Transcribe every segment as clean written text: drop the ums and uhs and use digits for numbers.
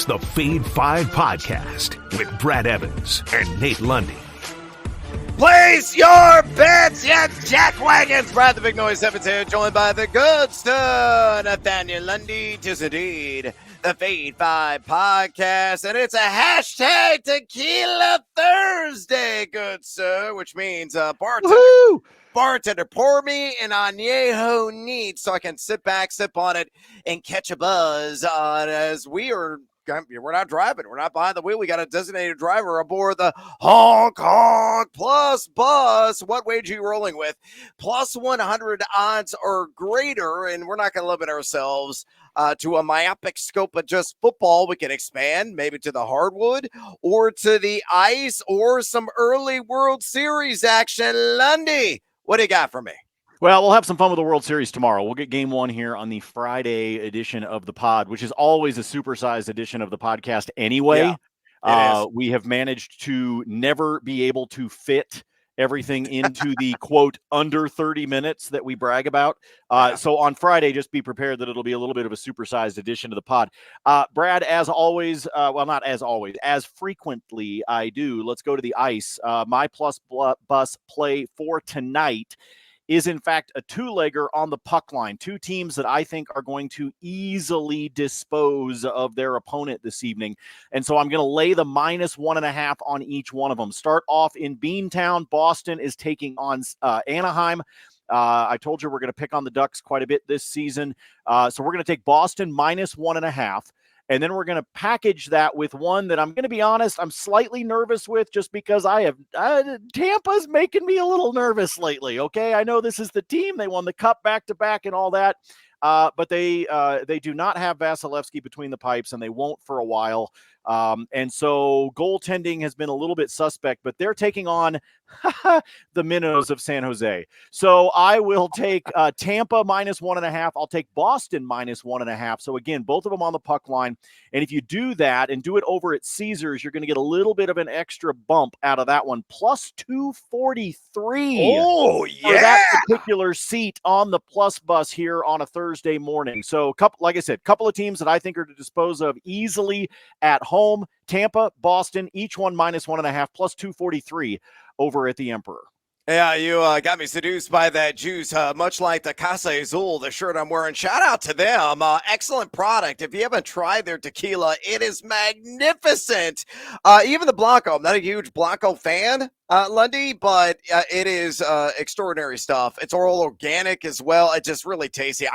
the Fade 5 podcast with Brad Evans and Nate Lundy. Place your bets. Yes, Jack Wagons. Brad the Big Noise Evans here, joined by the good sir, Nathaniel Lundy. 'Tis indeed the Fade 5 podcast, and it's a hashtag Tequila Thursday, good sir, which means bartender, pour me an anejo neat so I can sit back, sip on it, and catch a buzz as we're not driving. We're not behind the wheel. We got a designated driver aboard the Honk Honk Plus Bus. What wage are you rolling with? Plus 100 odds or greater, and we're not going to limit ourselves to a myopic scope of just football. We can expand maybe to the hardwood or to the ice or some early World Series action. Lundy, what do you got for me? Well, we'll have some fun with the World Series tomorrow. We'll get game one here on the Friday edition of the pod, which is always a supersized edition of the podcast anyway. We have managed to never be able to fit everything into the, quote, under 30 minutes that we brag about. So on Friday, just be prepared that it'll be a little bit of a supersized edition of the pod. Brad, as always, not as always, as frequently I do, let's go to the ice. My plus bus play for tonight is in fact a two-legger on the puck line. Two teams that I think are going to easily dispose of their opponent this evening. And so I'm going to lay the minus 1.5 on each one of them. Start off in Beantown. Boston is taking on Anaheim. I told you we're going to pick on the Ducks quite a bit this season. So we're going to take Boston minus 1.5. And then we're going to package that with one that I'm going to be honest, I'm slightly nervous with just because Tampa's making me a little nervous lately. Okay. I know this is the team. They won the cup back-to-back and all that. But they do not have Vasilevsky between the pipes, and they won't for a while. And so goaltending has been a little bit suspect, but they're taking on the Minnows of San Jose. So I will take Tampa minus 1.5. I'll take Boston minus 1.5. So again, both of them on the puck line. And if you do that and do it over at Caesars, you're going to get a little bit of an extra bump out of that one. Plus 243. Oh, yeah. For that particular seat on the plus bus here on a Thursday morning. So like I said, couple of teams that I think are to dispose of easily at home. Tampa, Boston, each one minus 1.5, plus 243 over at the Emperor. Yeah, you got me seduced by that juice, much like the Casa Azul, the shirt I'm wearing. Shout out to them. Excellent product. If you haven't tried their tequila, it is magnificent. Even the Blanco, I'm not a huge Blanco fan, Lundy, but it is extraordinary stuff. It's all organic as well. It's just really tasty.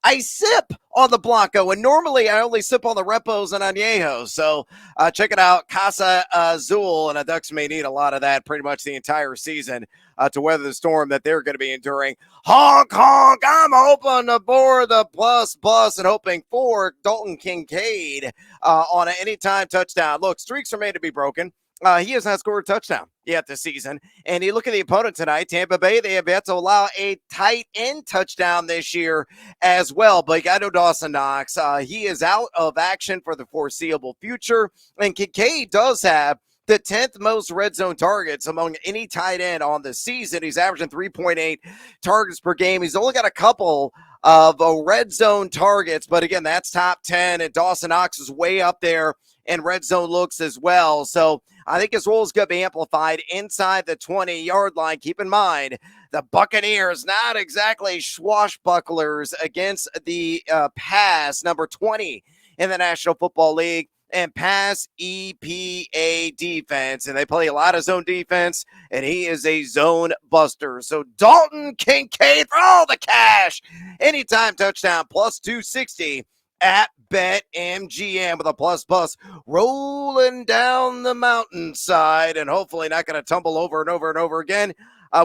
I sip on the Blanco, and normally I only sip on the Repos and Añejos. So check it out, Casa Azul, and the Ducks may need a lot of that pretty much the entire season to weather the storm that they're going to be enduring. Honk, honk, I'm hoping to board the plus bus and hoping for Dalton Kincaid on an anytime touchdown. Look, streaks are made to be broken. He has not scored a touchdown yet this season. And you look at the opponent tonight, Tampa Bay, they have yet to allow a tight end touchdown this year as well. But you got to know Dawson Knox. He is out of action for the foreseeable future. And Kincaid does have the 10th most red zone targets among any tight end on the season. He's averaging 3.8 targets per game. He's only got a couple of red zone targets. But again, that's top 10. And Dawson Knox is way up there in red zone looks as well. So I think his role is going to be amplified inside the 20-yard line. Keep in mind, the Buccaneers, not exactly swashbucklers against the pass, number 20 in the National Football League, and pass EPA defense. And they play a lot of zone defense, and he is a zone buster. So Dalton Kincaid for all the cash. Anytime touchdown, plus 260 at BetMGM with a plus bus rolling down the mountainside and hopefully not going to tumble over and over and over again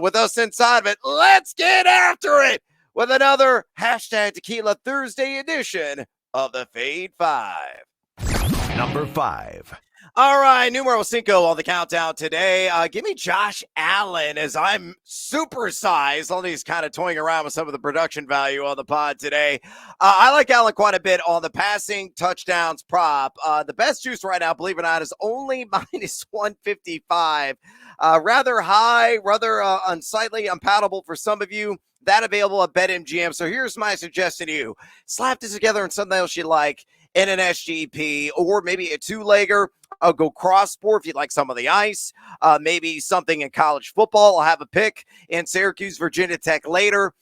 with us inside of it. Let's get after it with another hashtag Tequila Thursday edition of the Fade 5. Number 5. All right, numero cinco on the countdown today. Give me Josh Allen as I'm supersized. Lundy's kind of toying around with some of the production value on the pod today. I like Allen quite a bit on the passing touchdowns prop. The best juice right now, believe it or not, is only minus 155. Rather high, rather unsightly, unpalatable for some of you. That available at BetMGM. So here's my suggestion to you. Slap this together and something else you like. in an SGP, or maybe a two-legger. I'll go cross sport if you'd like some of the ice. Maybe something in college football. I'll have a pick in Syracuse, Virginia Tech later,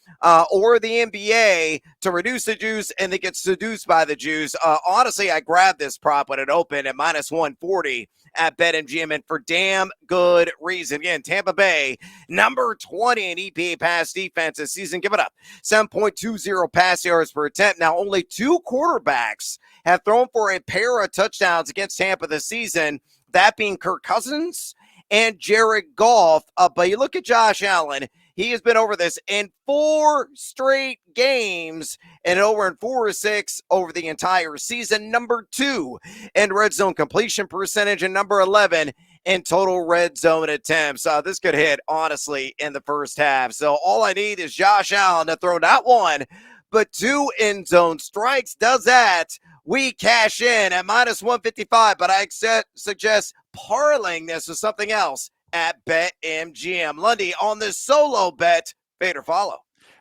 or the NBA to reduce the juice and then get seduced by the juice. Honestly, I grabbed this prop when it opened at minus 140 at BetMGM, and for damn good reason. Again, Tampa Bay, number 20 in EPA pass defense this season. Give it up. 7.20 pass yards per attempt. Now, only two quarterbacks have thrown for a pair of touchdowns against Tampa this season, that being Kirk Cousins and Jared Goff. But you look at Josh Allen, he has been over this in 4 straight games and over in 4 or 6 over the entire season. Number 2 in red zone completion percentage and number 11 in total red zone attempts. This could hit, honestly, in the first half. So all I need is Josh Allen to throw not 1, but 2 end zone strikes. Does that? We cash in at minus 155, but I suggest parlaying this with something else at BetMGM. Lundy, on this solo bet, fade or follow?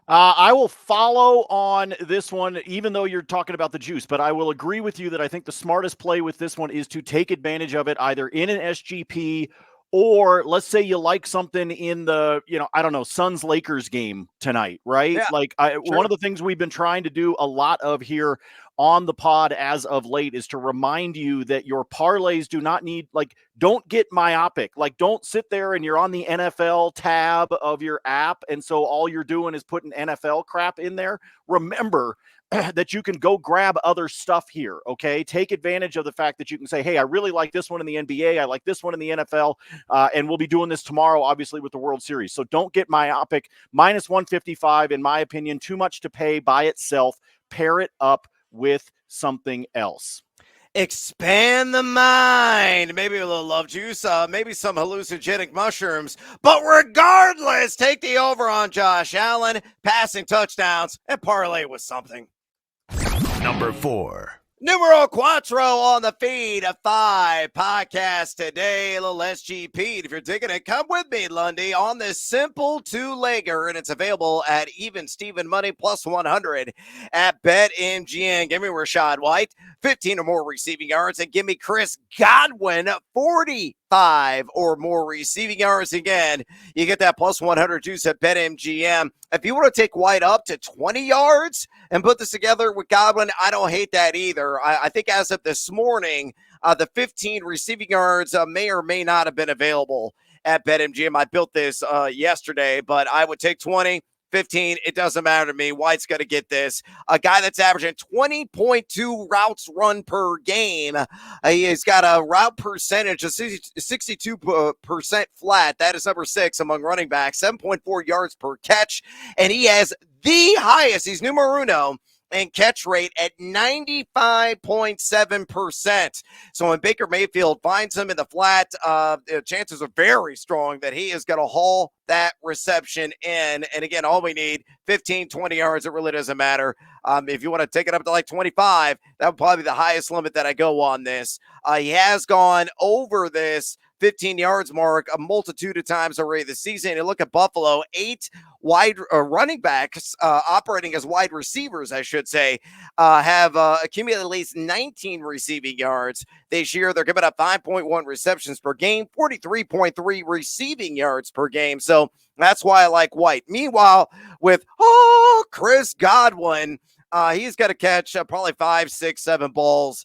I will follow on this one, even though you're talking about the juice, but I will agree with you that I think the smartest play with this one is to take advantage of it either in an SGP or let's say you like something in the, I don't know, Suns-Lakers game tonight, right? Yeah, sure. One of the things we've been trying to do a lot of here on the pod as of late is to remind you that your parlays do not need, don't get myopic. Don't sit there and you're on the NFL tab of your app, and so all you're doing is putting NFL crap in there. Remember that you can go grab other stuff here, okay? Take advantage of the fact that you can say, hey, I really like this one in the NBA, I like this one in the NFL, and we'll be doing this tomorrow, obviously, with the World Series. So don't get myopic. Minus 155, in my opinion, too much to pay by itself. Pair it up with something else. Expand the mind. Maybe a little love juice, maybe some hallucinogenic mushrooms. But regardless, take the over on Josh Allen, passing touchdowns, and parlay with something. Number 4. Numero Quattro on the feed of 5 podcast today. A little SGP. If you're digging it, come with me, Lundy, on this simple 2-legger, and it's available at even Steven Money plus 100 at BetMGM. Give me Rashad White, 15 or more receiving yards, and give me Chris Godwin, 45 or more receiving yards. Again, you get that plus 100 juice at BetMGM. If you want to take White up to 20 yards and put this together with Godwin, I don't hate that either. I think as of this morning, the 15 receiving yards may or may not have been available at BetMGM. I built this yesterday, but I would take 20. 15, it doesn't matter to me. White's going to get this. A guy that's averaging 20.2 routes run per game. He's got a route percentage of 62% flat. That is number 6 among running backs, 7.4 yards per catch. And he has the highest, he's numero uno, and catch rate at 95.7%. So when Baker Mayfield finds him in the flat, the chances are very strong that he is going to haul that reception in. And again, all we need, 15, 20 yards, it really doesn't matter. If you want to take it up to 25, that would probably be the highest limit that I go on this. He has gone over this 15 yards mark a multitude of times already this season. And look at Buffalo, 8 wide running backs operating as wide receivers, I should say, have accumulated at least 19 receiving yards this year. They're giving up 5.1 receptions per game, 43.3 receiving yards per game. So that's why I like White. Meanwhile, with Chris Godwin, he's got to catch probably 5, 6, 7 balls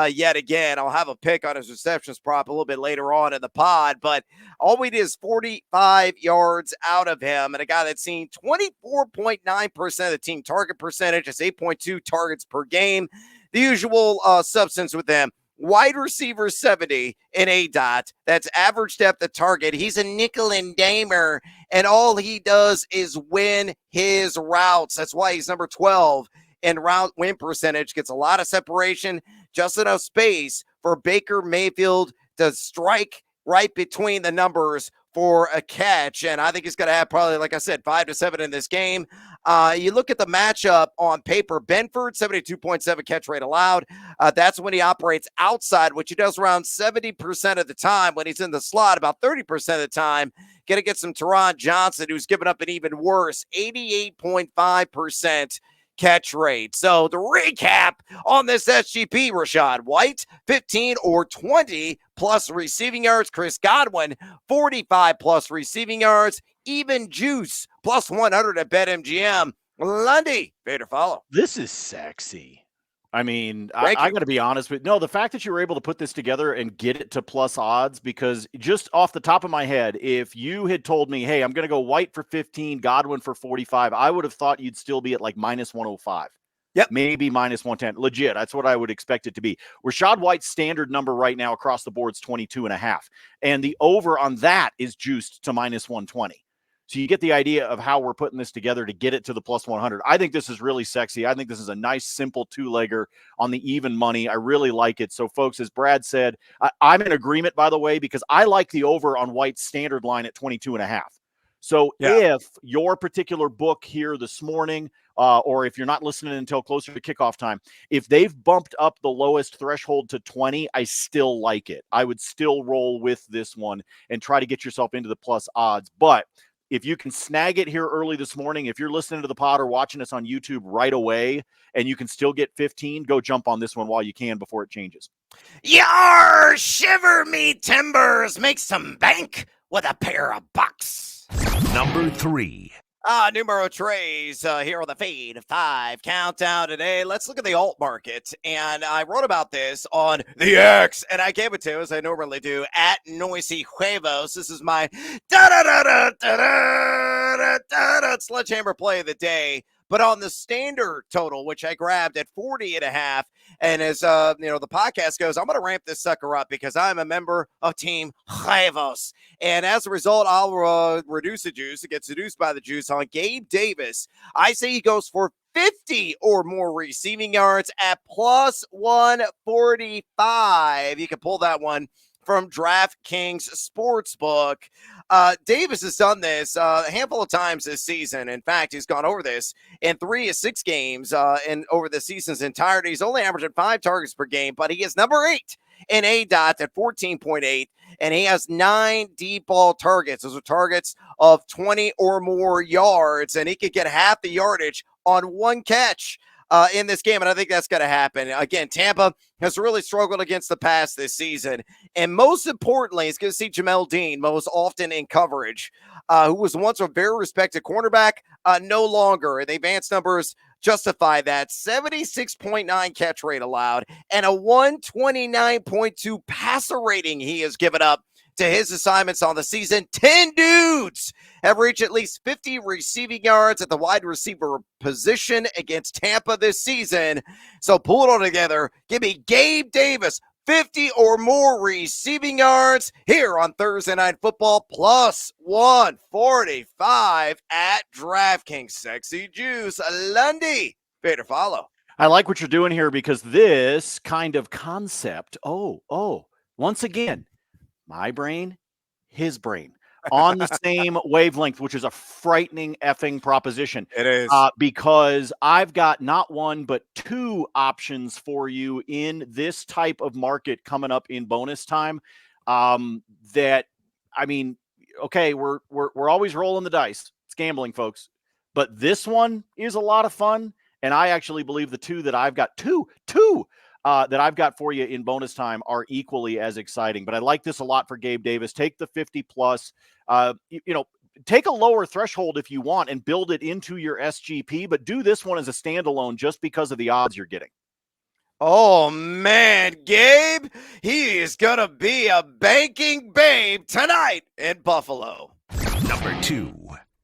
yet again. I'll have a pick on his receptions prop a little bit later on in the pod, but all we did is 45 yards out of him, and a guy that's seen 24.9% of the team target percentage. It's 8.2 targets per game. The usual substance with them. Wide receiver 70 in ADOT. That's average depth of target. He's a nickel and dimer, and all he does is win his routes. That's why he's number 12 in route win percentage. Gets a lot of separation, just enough space for Baker Mayfield to strike right between the numbers for a catch. And I think he's going to have probably, like I said, 5 to 7 in this game. You look at the matchup on paper, Benford, 72.7 catch rate allowed. That's when he operates outside, which he does around 70% of the time. When he's in the slot, about 30% of the time. Going to get some Teron Johnson, who's given up an even worse 88.5% catch rate. So to recap on this SGP, Rachaad White, 15 or 20 plus receiving yards. Chris Godwin, 45 plus receiving yards. Even juice, plus 100 at BetMGM. Lundy, fade or follow. This is sexy. I mean, I got to be honest with the fact that you were able to put this together and get it to plus odds, because just off the top of my head, if you had told me, hey, I'm going to go White for 15, Godwin for 45, I would have thought you'd still be at like minus 105. Yep. Maybe minus 110. Legit. That's what I would expect it to be. Rachaad White's standard number right now across the board is 22.5. And the over on that is juiced to minus 120. So you get the idea of how we're putting this together to get it to the plus 100. I think this is really sexy. I think this is a nice, simple two-legger on the even money. I really like it. So, folks, as Brad said, I'm in agreement, by the way, because I like the over on White's standard line at 22.5. So if your particular book here this morning, or if you're not listening until closer to kickoff time, if they've bumped up the lowest threshold to 20, I still like it. I would still roll with this one and try to get yourself into the plus odds. But if you can snag it here early this morning, if you're listening to the pod or watching us on YouTube right away and you can still get 15, go jump on this one while you can before it changes. Yar, shiver me timbers, make some bank with a pair of Bucs. Number 3. Numero tres here on the Fade 5 countdown today. Let's look at the alt market. And I wrote about this on the X, and I gave it to, as I normally do, at Noisy Huevos. This is my sledgehammer play of the day. But on the standard total, which I grabbed at 40.5, and as the podcast goes, I'm going to ramp this sucker up because I'm a member of Team Huevos. And as a result, I'll reduce the juice. It gets seduced by the juice on Gabe Davis. I say he goes for 50 or more receiving yards at plus 145. You can pull that one from DraftKings Sportsbook. Davis has done this a handful of times this season. In fact, he's gone over this in 3 of 6 games and over the season's entirety. He's only averaging 5 targets per game, but he is number 8 in ADOT at 14.8, and he has 9 deep ball targets. Those are targets of 20 or more yards, and he could get half the yardage on one catch in this game, and I think that's going to happen. Again, Tampa has really struggled against the pass this season, and most importantly, it's going to see Jamel Dean most often in coverage, who was once a very respected cornerback, no longer. The advanced numbers justify that. 76.9 catch rate allowed, and a 129.2 passer rating he has given up to his assignments on the season. 10 dudes have reached at least 50 receiving yards at the wide receiver position against Tampa this season. So pull it all together. Give me Gabe Davis, 50 or more receiving yards here on Thursday Night Football, plus 145 at DraftKings. Sexy juice. Lundy, fade or follow. I like what you're doing here because this kind of concept, once again, my brain, his brain, on the same wavelength, which is a frightening effing proposition. It is. Because I've got not one, but 2 options for you in this type of market coming up in bonus time. We're always rolling the dice. It's gambling, folks. But this one is a lot of fun. And I actually believe the 2 that I've got, two that I've got for you in bonus time are equally as exciting. But I like this a lot for Gabe Davis. Take the 50 plus, take a lower threshold if you want and build it into your SGP, but do this one as a standalone just because of the odds you're getting. Oh, man, Gabe, he is going to be a banking babe tonight in Buffalo. Number 2.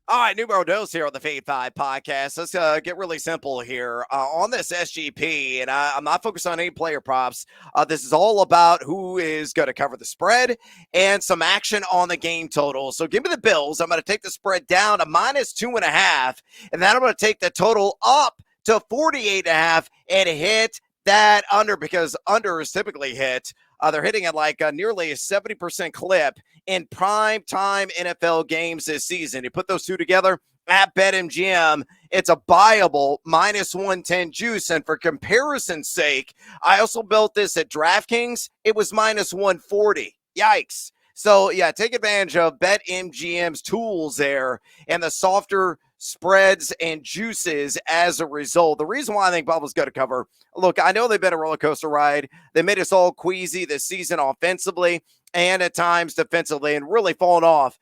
All right, numero dos here on the Fade 5 podcast. Let's get really simple here on this SGP, and I'm not focused on any player props. This is all about who is going to cover the spread and some action on the game total. So give me the Bills. I'm going to take the spread down to minus 2.5, and then I'm going to take the total up to 48.5 and hit that under, because under is typically hit. They're hitting at like nearly a 70% clip in prime time NFL games this season. You put those 2 together at BetMGM, it's a buyable minus 110 juice. And for comparison's sake, I also built this at DraftKings. It was minus 140. Yikes. So, yeah, take advantage of BetMGM's tools there and the softer spreads and juices as a result. The reason why I think Buffalo's going to cover, look, I know they've been a roller coaster ride. They made us all queasy this season offensively and at times defensively, and really fallen off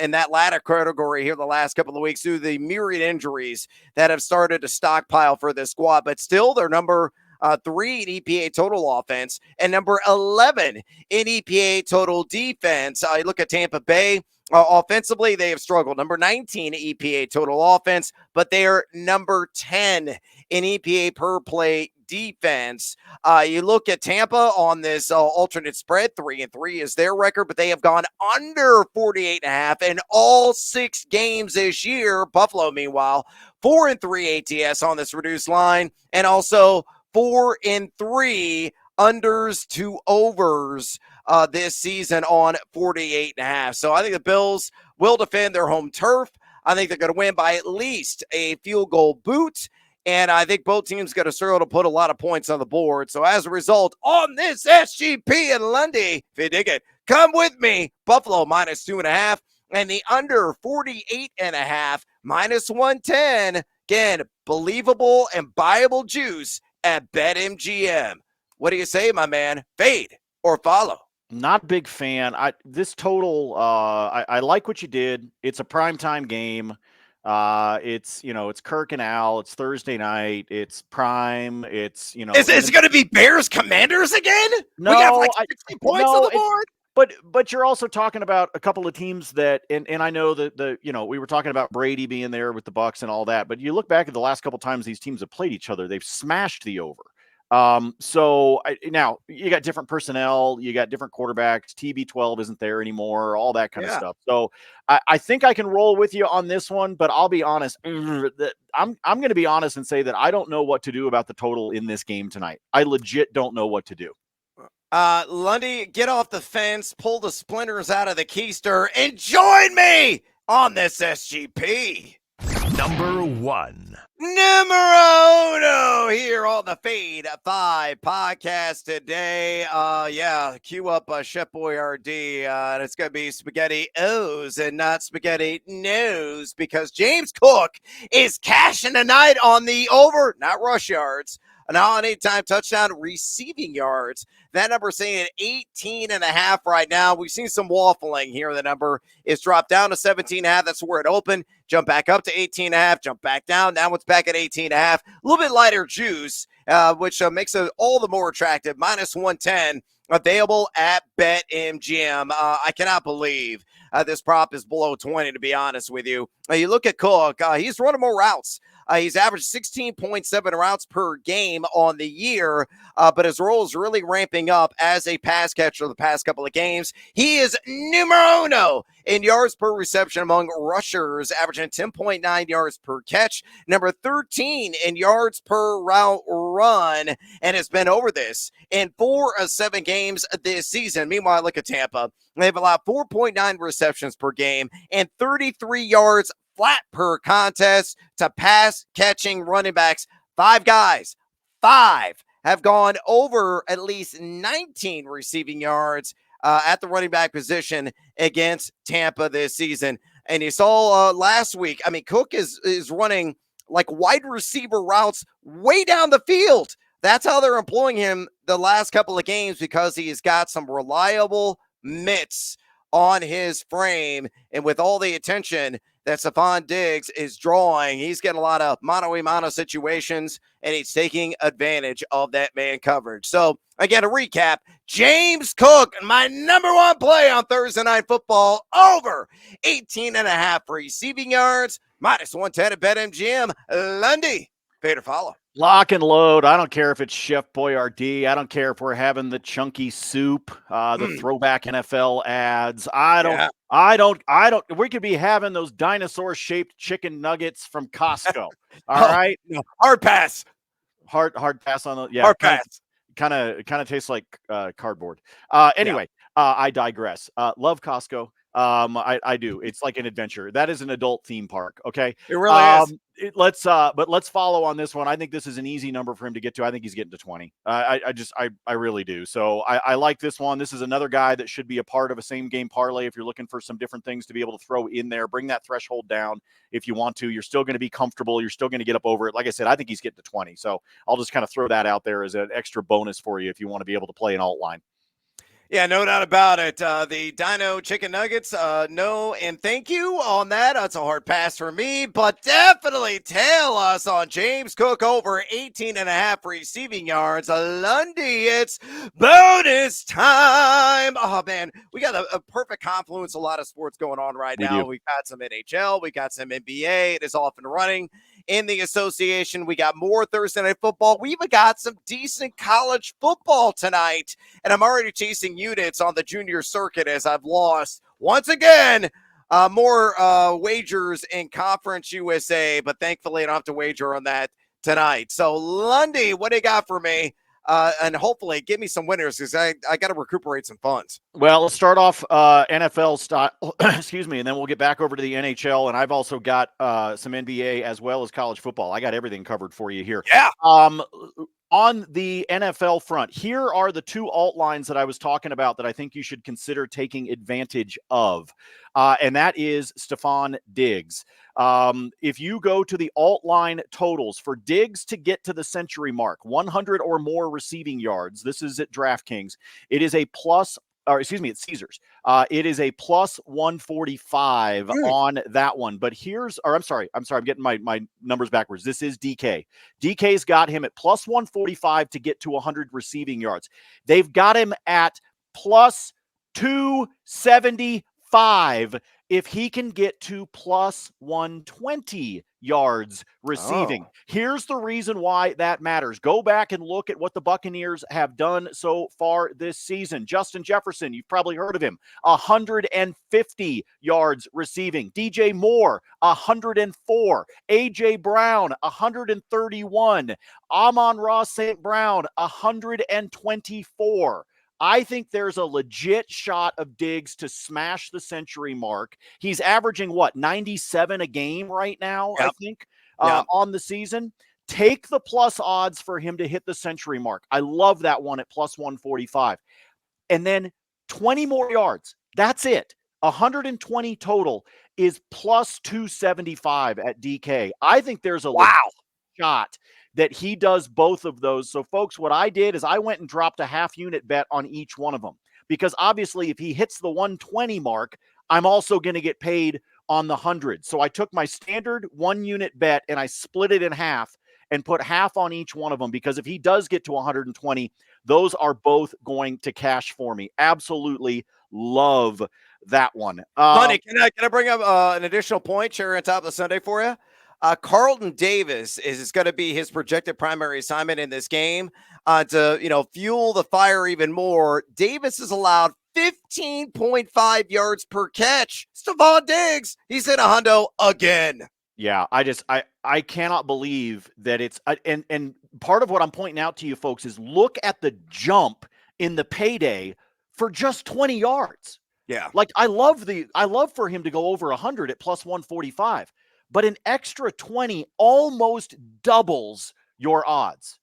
in that latter category here the last couple of weeks through the myriad injuries that have started to stockpile for this squad. But still, they're number 3 in EPA total offense and number 11 in EPA total defense. You look at Tampa Bay. Offensively, they have struggled. Number 19 EPA total offense, but they are number 10 in EPA per play defense. You look at Tampa on this alternate spread, 3-3 is their record, but they have gone under 48.5 in all 6 games this year. Buffalo, meanwhile, 4-3 ATS on this reduced line, and also 4-3 unders to overs this season on 48.5. So I think the Bills will defend their home turf. I think they're going to win by at least a field goal boot. And I think both teams going to struggle to put a lot of points on the board. So as a result, on this SGP and Lundy, if you dig it, come with me. Buffalo -2.5 and the under 48.5 -110. Again, believable and buyable juice at BetMGM. What do you say, my man? Fade or follow? Not a big fan. This total, I like what you did. It's a primetime game. It's Kirk and Al. It's Thursday night. It's prime. It's, Is it going to be Bears Commanders again? No, we got like 60 points on the board. But you're also talking about a couple of teams that, and I know that we were talking about Brady being there with the Bucs and all that, but you look back at the last couple of times these teams have played each other, they've smashed the over. Now you got different personnel, you got different quarterbacks, TB12 isn't there anymore, all that kind of stuff. So I think I can roll with you on this one, but I'll be honest. I'm going to be honest and say that I don't know what to do about the total in this game tonight. I legit don't know what to do. Lundy, get off the fence, pull the splinters out of the keister, and join me on this SGP. Number 1. Numero uno here on the Fade 5 podcast today. Cue up Chef Boyardee, and it's going to be spaghetti O's and not spaghetti no's, because James Cook is cashing tonight on the over, not rush yards, now on anytime touchdown receiving yards. That number saying 18.5 right now. We've seen some waffling here. The number is dropped down to 17.5. That's where it opened. Jump back up to 18.5. Jump back down. Now it's back at 18.5. A little bit lighter juice, which makes it all the more attractive. -110 available at BetMGM. I cannot believe this prop is below 20, to be honest with you. You look at Cook. He's running more routes. He's averaged 16.7 routes per game on the year, but his role is really ramping up as a pass catcher the past couple of games. He is numero uno in yards per reception among rushers, averaging 10.9 yards per catch, number 13 in yards per route run, and has been over this in 4 of 7 games this season. Meanwhile, look at Tampa. They've allowed 4.9 receptions per game and 33 yards flat per contest to pass catching running backs. 5 guys, 5 have gone over at least 19 receiving yards at the running back position against Tampa this season. And you saw last week, Cook is running like wide receiver routes way down the field. That's how they're employing him the last couple of games, because he's got some reliable mitts on his frame. And with all the attention that Stephon Diggs is drawing, he's getting a lot of mano-a-mano situations, and he's taking advantage of that man coverage. So, again, a recap, James Cook, my number 1 play on Thursday Night Football, over 18.5 receiving yards, -110 at BetMGM. Lundy, fade or follow? Lock and load. I don't care if it's Chef Boyardee. I don't care if we're having the chunky soup, the throwback NFL ads. I don't. We could be having those dinosaur-shaped chicken nuggets from Costco. All right. No. Hard pass. Hard pass on the. Yeah. Hard pass. Kind of tastes like cardboard. Anyway, I digress. Love Costco. I do. It's like an adventure. That is an adult theme park. Okay. It really is. Let's follow on this one. I think this is an easy number for him to get to. I think he's getting to 20. I really do. So I like this one. This is another guy that should be a part of a same game parlay. If you're looking for some different things to be able to throw in there, bring that threshold down if you want to. You're still going to be comfortable. You're still going to get up over it. Like I said, I think he's getting to 20. So I'll just kind of throw that out there as an extra bonus for you if you want to be able to play an alt line. Yeah, no doubt about it. The Dino Chicken Nuggets, no and thank you on that. That's a hard pass for me, but definitely tell us on James Cook over 18.5 receiving yards. Lundy, it's bonus time. Oh, man, we got a perfect confluence, a lot of sports going on right now. We've got some NHL, we got some NBA. It is off and running in the association. We got more Thursday Night Football. We even got some decent college football tonight, and I'm already chasing units on the junior circuit as I've lost once again more wagers in Conference USA, but thankfully I don't have to wager on that tonight. So Lundy, what do you got for me? And hopefully give me some winners because I got to recuperate some funds. Well, let's start off NFL style, excuse me, and then we'll get back over to the NHL. And I've also got some NBA as well as college football. I got everything covered for you here. Yeah. On the NFL front, here are the two alt lines that I was talking about that I think you should consider taking advantage of. And that is Stephon Diggs. If you go to the alt line totals for Diggs to get to the century mark, 100 or more receiving yards, this is at DraftKings. It is a plus, or excuse me, it's Caesars. It is a plus 145 on that one. But I'm sorry, I'm getting my numbers backwards. This is DK. DK's got him at plus 145 to get to 100 receiving yards. They've got him at plus 275 if he can get to plus 120 yards receiving. Here's the reason why that matters. Go back and look at what the Buccaneers have done so far this season. Justin Jefferson, you've probably heard of him, 150 yards receiving. DJ Moore, 104. AJ Brown, 131. Amon-Ra St. Brown, 124. I think there's a legit shot of Diggs to smash the century mark. He's averaging, 97 a game right now, I think, on the season. Take the plus odds for him to hit the century mark. I love that one at plus 145. And then 20 more yards. That's it. 120 total is plus 275 at DK. I think there's a legit shot that he does both of those. So, folks, what I did is I went and dropped a half unit bet on each one of them because obviously if he hits the 120 mark, I'm also going to get paid on the 100. So I took my standard 1 unit bet and I split it in half and put half on each one of them because if he does get to 120, those are both going to cash for me. Absolutely love that one. Honey, can I bring up an additional point, cherry on top of the Sunday for you? Carlton Davis is going to be his projected primary assignment in this game to, fuel the fire even more. Davis is allowed 15.5 yards per catch. Stephon Diggs, he's in a hundo again. Yeah, I cannot believe that it's and part of what I'm pointing out to you folks is look at the jump in the payday for just 20 yards. Yeah. Like I love for him to go over 100 at plus 145. But an extra 20 almost doubles your odds.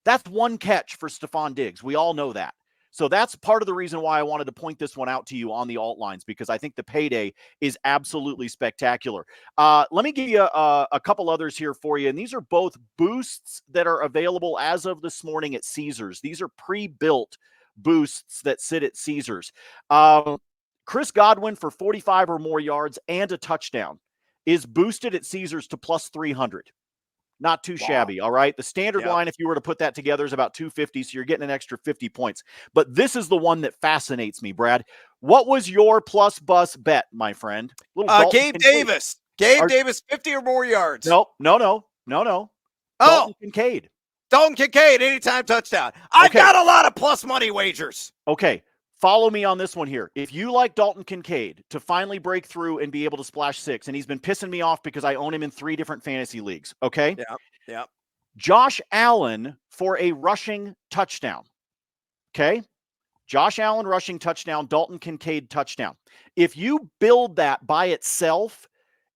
That's one catch for Stephon Diggs. We all know that. So that's part of the reason why I wanted to point this one out to you on the alt lines, because I think the payday is absolutely spectacular. Let me give you a couple others here for you. And these are both boosts that are available as of this morning at Caesars. These are pre-built boosts that sit at Caesars. Chris Godwin for 45 or more yards and a touchdown is boosted at Caesars to plus 300. Not too shabby, all right? The standard line, if you were to put that together, is about 250, so you're getting an extra 50 points. But this is the one that fascinates me, Brad. What was your plus bus bet, my friend? Gabe Davis. Davis, 50 or more yards. No. Oh. Dalton Kincaid. Dalton Kincaid, anytime touchdown. I've got a lot of plus money wagers. Okay. Follow me on this one here. If you like Dalton Kincaid to finally break through and be able to splash 6, and he's been pissing me off because I own him in 3 different fantasy leagues, okay? Yeah. Josh Allen for a rushing touchdown, okay? Josh Allen rushing touchdown, Dalton Kincaid touchdown. If you build that by itself,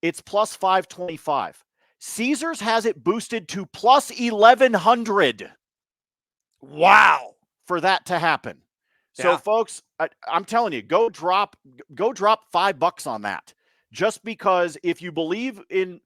it's plus 525. Caesars has it boosted to plus 1,100. Wow. For that to happen. So, folks, I'm telling you, go drop $5 on that. Just because if you believe in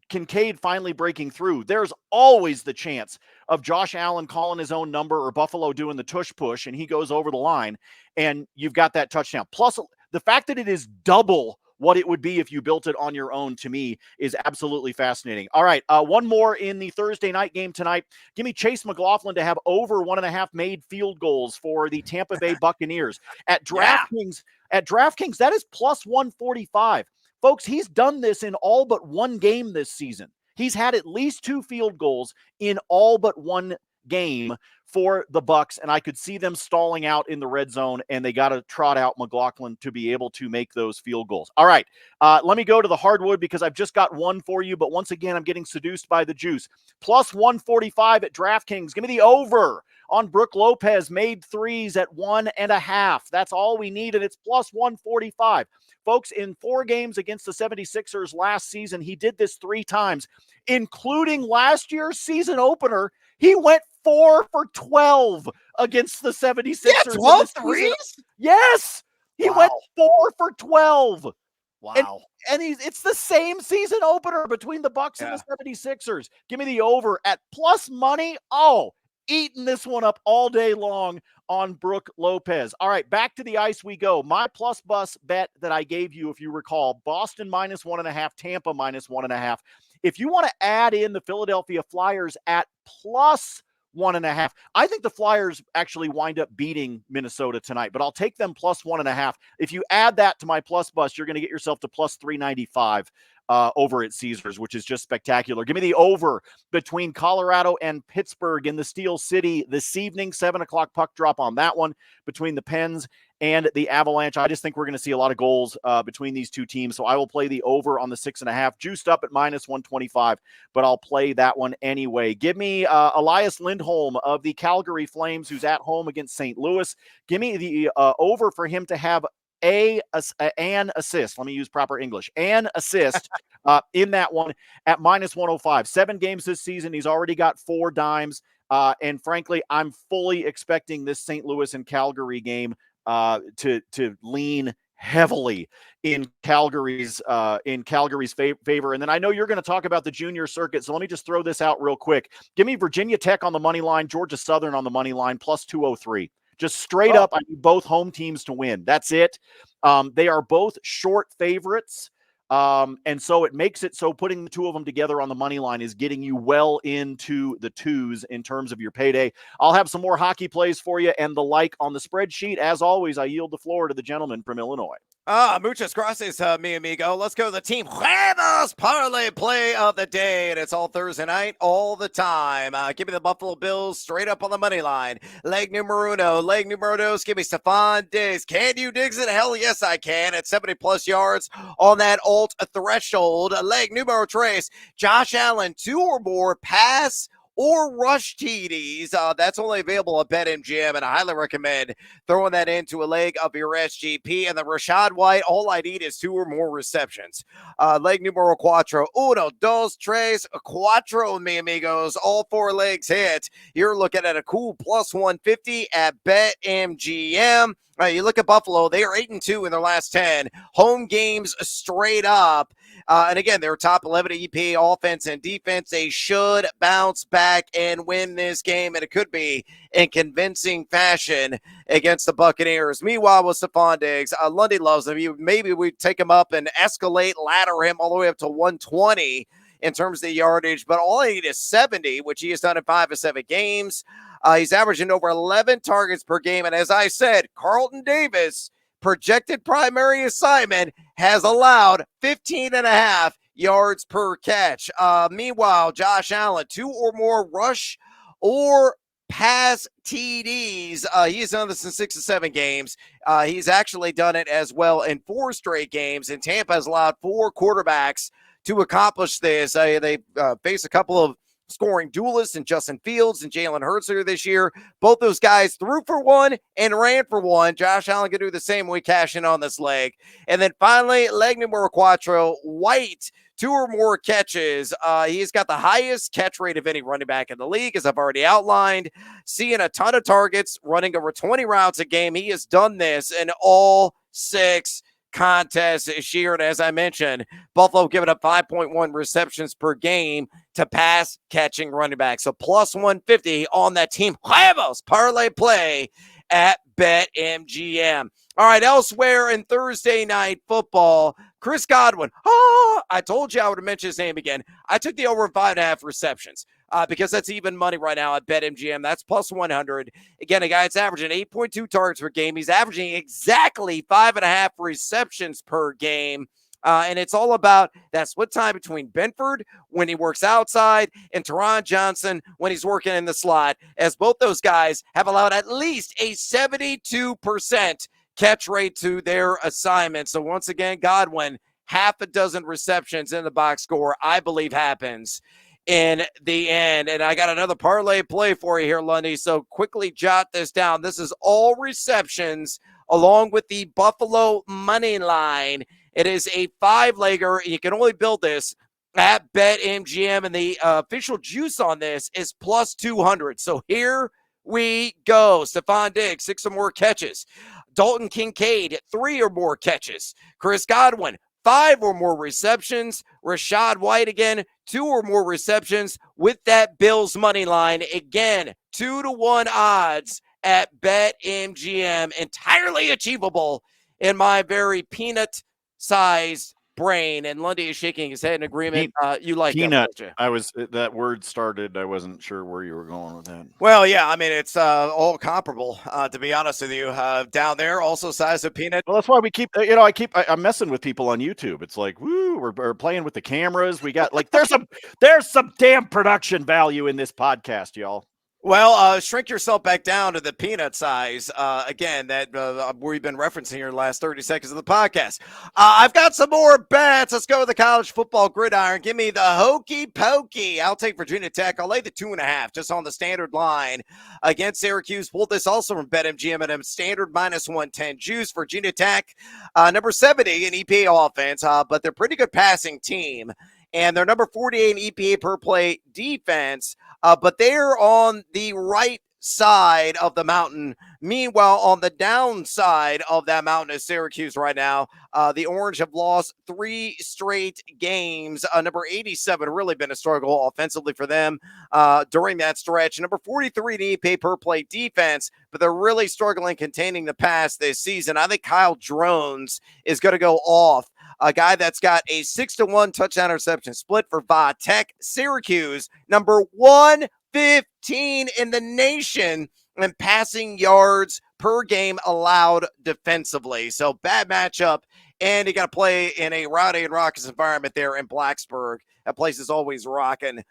Kincaid finally breaking through, there's always the chance of Josh Allen calling his own number or Buffalo doing the tush push and he goes over the line and you've got that touchdown. Plus, the fact that it is double what it would be if you built it on your own, to me, is absolutely fascinating. All right, one more in the Thursday night game tonight. Give me Chase McLaughlin to have over 1.5 made field goals for the Tampa Bay Buccaneers. At DraftKings, that is plus 145. Folks, he's done this in all but one game this season. He's had at least 2 field goals in all but one game for the Bucs, and I could see them stalling out in the red zone, and they got to trot out McLaughlin to be able to make those field goals. All right, let me go to the hardwood because I've just got one for you, but once again, I'm getting seduced by the juice. Plus 145 at DraftKings. Give me the over on Brook Lopez, made threes at 1.5. That's all we need, and it's plus 145. Folks, in 4 games against the 76ers last season, he did this 3 times, including last year's season opener. He went 4 for 12 against the 76ers. Yeah, 12 threes? Yes. He went 4 for 12. Wow. And it's the same season opener between the Bucs and the 76ers. Give me the over at plus money. Oh, eating this one up all day long on Brook Lopez. All right, back to the ice we go. My plus bus bet that I gave you, if you recall, Boston minus 1.5, Tampa minus 1.5. If you want to add in the Philadelphia Flyers at plus 1.5, I think the Flyers actually wind up beating Minnesota tonight, but I'll take them plus 1.5. If you add that to my plus bus, you're going to get yourself to plus 395 over at Caesars, which is just spectacular. Give me the over between Colorado and Pittsburgh in the Steel City this evening. 7:00 puck drop on that one between the Pens and the Avalanche. I just think we're going to see a lot of goals between these two teams. So I will play the over on the 6.5, juiced up at minus 125, but I'll play that one anyway. Give me Elias Lindholm of the Calgary Flames, who's at home against St. Louis. Give me the over for him to have an assist. Let me use proper English. An assist in that one at minus 105. 7 games this season. He's already got 4 dimes. And frankly, I'm fully expecting this St. Louis and Calgary game to lean heavily in Calgary's favor. And then I know you're going to talk about the junior circuit, so let me just throw this out real quick. Give me Virginia Tech on the money line, Georgia Southern on the money line, plus 203. Just straight up, I need both home teams to win. That's it. They are both short favorites. And so it makes it so putting the two of them together on the money line is getting you well into the 2s in terms of your payday. I'll have some more hockey plays for you and the like on the spreadsheet. As always, I yield the floor to the gentleman from Illinois. Muchas gracias, mi amigo. Let's go to the Team Jueves Parlay play of the day, and it's all Thursday night, all the time. Give me the Buffalo Bills straight up on the money line. Leg numero uno, leg numero dos. Give me Stephon Diggs. Can you Diggs it? Hell yes, I can. At 70-plus yards on that alt threshold. Leg numero tres. Josh Allen, 2 or more pass or rush TDs. That's only available at BetMGM, and I highly recommend throwing that into a leg of your SGP. And the Rashad White, all I need is 2 or more receptions. Leg numero cuatro. 1, 2, 3, 4, mi amigos. All 4 legs hit. You're looking at a cool plus 150 at BetMGM. You look at Buffalo, they are 8-2 in their last 10 home games straight up. And again, they're top 11 EP offense and defense. They should bounce back and win this game, and it could be in convincing fashion against the Buccaneers. Meanwhile, with Stephon Diggs, Lundy loves him. Maybe we take him up and escalate, ladder him all the way up to 120 in terms of the yardage, but all I need is 70, which he has done in 5 of 7 games. He's averaging over 11 targets per game, and as I said, Carlton Davis, projected primary assignment, has allowed 15.5 yards per catch. Meanwhile, Josh Allen, 2 or more rush or pass TDs. He's done this in 6 of 7 games. He's actually done it as well in 4 straight games, and Tampa has allowed 4 quarterbacks to accomplish this. They face a couple of scoring duelists in Justin Fields and Jalen Hurts this year. Both those guys threw for one and ran for one. Josh Allen could do the same when we cash in on this leg. And then finally, leg numero cuatro, White, 2 or more catches. He's got the highest catch rate of any running back in the league, as I've already outlined. Seeing a ton of targets, running over 20 routes a game. He has done this in all 6 contests this year. And as I mentioned, Buffalo giving up 5.1 receptions per game to pass catching running back. So plus 150 on that team Huevos parlay play at BetMGM. All right, elsewhere in Thursday night football, Chris Godwin. I told you I would mention his name again. I took the over 5.5 receptions because that's even money right now at BetMGM. That's plus 100. Again, a guy that's averaging 8.2 targets per game. He's averaging exactly 5.5 receptions per game. And it's all about that split time between Benford when he works outside and Teron Johnson when he's working in the slot, as both those guys have allowed at least a 72% catch rate to their assignment. So once again, Godwin, half a dozen receptions in the box score, I believe happens in the end. And I got another parlay play for you here, Lundy. So quickly jot this down. This is all receptions along with the Buffalo money line. It is a 5-legger. You can only build this at BetMGM, and the official juice on this is plus 200. So here we go. Stephon Diggs, 6 or more catches. Dalton Kincaid, 3 or more catches. Chris Godwin, 5 or more receptions. Rachaad White again, 2 or more receptions with that Bills money line. Again, 2-1 odds at BetMGM. Entirely achievable in my very peanut-sized brain. And Lundy is shaking his head in agreement. You like peanut? That, that word started. I wasn't sure where you were going with that. Well, yeah, I mean, it's all comparable, to be honest with you. Down there, also size of peanut. Well, that's why we keep, I'm messing with people on YouTube. It's like, woo, we're playing with the cameras. We got there's some damn production value in this podcast, y'all. Well, shrink yourself back down to the peanut size, again, that we've been referencing here in the last 30 seconds of the podcast. I've got some more bets. Let's go with the college football gridiron. Give me the hokey pokey. I'll take Virginia Tech. I'll lay the 2.5 just on the standard line against Syracuse. Pulled this also from BetMGM at a standard minus 110 juice. Virginia Tech, number 70 in EPA offense, but they're a pretty good passing team. And they're number 48 in EPA per play defense, but they're on the right side of the mountain. Meanwhile, on the downside of that mountain is Syracuse right now. The Orange have lost 3 straight games. Number 87 really been a struggle offensively for them during that stretch. Number 43 in EPA per play defense, but they're really struggling containing the pass this season. I think Kyle Drones is going to go off. A guy that's got a 6-1 touchdown interception split for Va Tech. Syracuse, number 115 in the nation in passing yards per game allowed defensively. So bad matchup, and you got to play in a rowdy and raucous environment there in Blacksburg. That place is always rocking.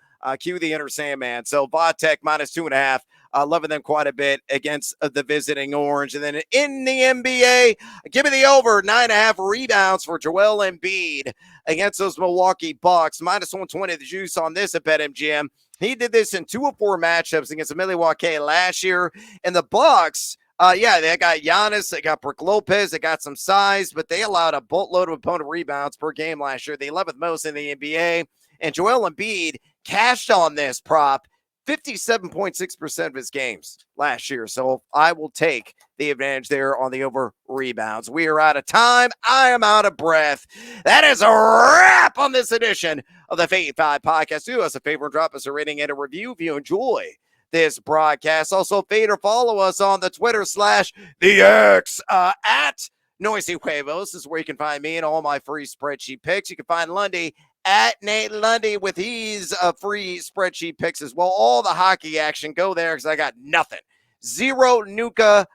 Cue the inner Sandman. So Va Tech minus 2.5. Loving them quite a bit against the visiting Orange. And then in the NBA, give me the over 9.5 rebounds for Joel Embiid against those Milwaukee Bucks. Minus 120 the juice on this at BetMGM. He did this in 2 of 4 matchups against the Milwaukee last year. And the Bucks, they got Giannis, they got Brook Lopez, they got some size, but they allowed a boatload of opponent rebounds per game last year, the 11th most in the NBA. And Joel Embiid cashed on this prop 57.6% of his games last year. So I will take the advantage there on the over rebounds. We are out of time. I am out of breath. That is a wrap on this edition of the Fade 5 podcast. Do us a favor and drop us a rating and a review if you enjoy this broadcast. Also, fade or follow us on the Twitter / the X at Noisy Huevos. This is where you can find me and all my free spreadsheet picks. You can find Lundy at Nate Lundy with his free spreadsheet picks as well. All the hockey action, go there because I got nothing. Zero, Nuka,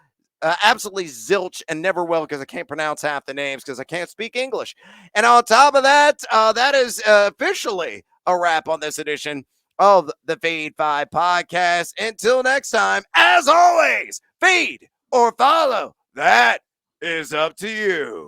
absolutely zilch, and never will because I can't pronounce half the names because I can't speak English. And on top of that, that is officially a wrap on this edition of the Fade 5 podcast. Until next time, as always, feed or follow. That is up to you.